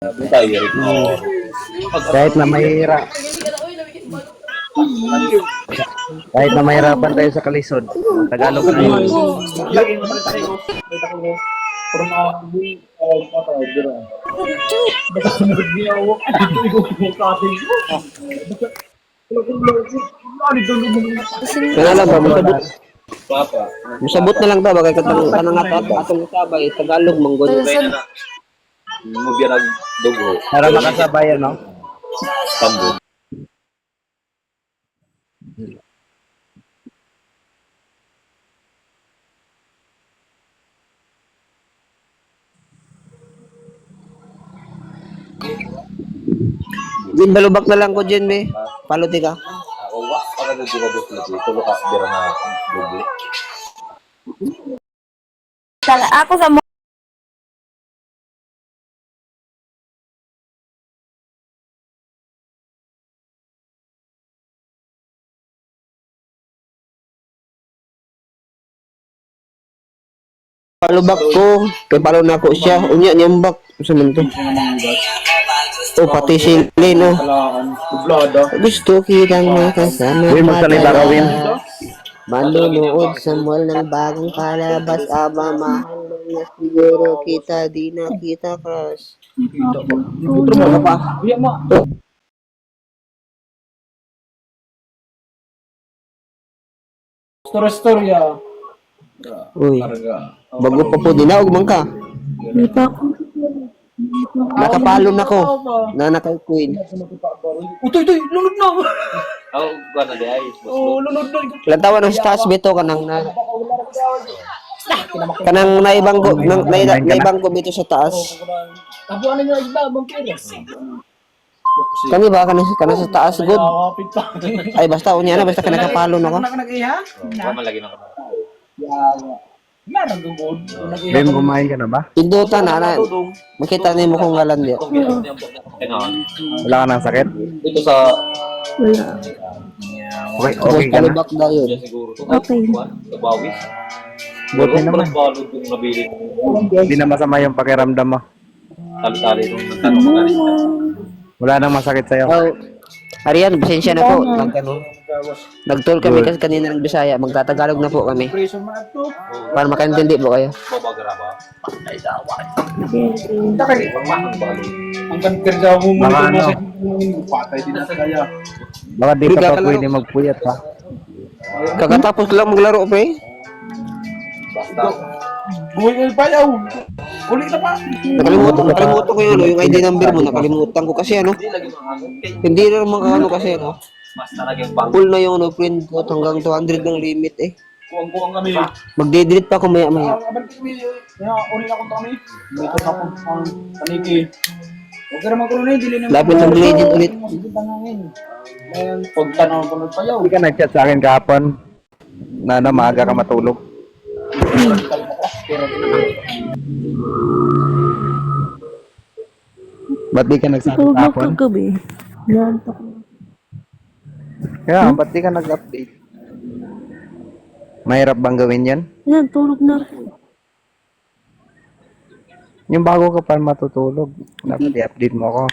Hmm. Kahit na mahirap, kahit na mahirapan tayo sa kalisod, Tagalog tayo. Kaya lang ba, musabot na lang ta, bagay kanang atong sabay, Tagalog, manggod. Mo biya nagdugo. Para makasabay, no? Tambol. Jin, balubak na lang ko, Jin, be. Paluti ka. Wa para na dugo lagi. Tulo ka bira na dugo. Ako sa Palubak ko, kay palo na ako siya. Unya, niyambak. Sa man to. Oh, pati sili, no? Gusto kitang makasama. Uy, magsalita ka, Win. Manunood sa mall ng bagong palabas. Aba, mahal na siguro kita. Di na kita, crush. Ano pa? Storya. Uy, bago pa po dinaog man ka. Hindi pa ako. Nakapalo na ko. Nanakay queen. Utoy, lunod na. Aw, gana di ay. Lunod na. Lantawan ng stats beto kanang kanang naibanggo bito sa taas. Tabuan niyo isda, bang piras. Kani ba kanang sa taas good? Kapit pa. Ay basta unya na basta nakapalo na ko. Nag-iha? Wa man lagi na. Meron dugod. Win, kumain ka na ba? Pindutan na. Makita nimo kung ngalan di. Wala ka ng sakit? Dito sa Wala. Okay, okay ka na. Kalubak na yun. siguro to. Okay. Sa bawis. Buti naman. Balod yung nabili mo. Hindi na masama yung pakiramdam mo. Tali-tali nung nagtanong mo kanina. Wala nang masakit sa'yo. Oh, Arian, pasensya na po. Nagtol kami kasi kanina ng Bisaya. Magtatagalog na po kami. Preso man to. Para makaintindi po kayo. Babagara ba? Ang kankerja mo mo Baka ano, patay din na kaya. baka di ka pa pwede magpuyat ha. Kakatapos lang maglaro, pre. Buhay payaw. Uli na pa. Nakalimutan ko yun, yung ID number mo, nakalimutan ko kasi ano. Hindi na naman ano kasi ano. Mas talaga yung bang. Full na yung ano, friend ko, hanggang 200 ng limit eh. Kuwang-kuwang kami. Magde-delete pa ako maya-maya. Abang kami. Uli na kami. Dito na po ang paniki. Huwag ka naman ko na dili na. Lapit ng legend ulit. Pagtanaw ko ng payaw. Hindi ka nag-chat sa akin kahapon na maaga ka matulog. Ba't di ka nagsabi Tulog na kahapon? kagabi. Nantok na. Kaya, ba't di ka nag-update? Mahirap bang gawin yan? Yan, tulog na rin. Yung bago ka pa matutulog, dapat i-update mo ako.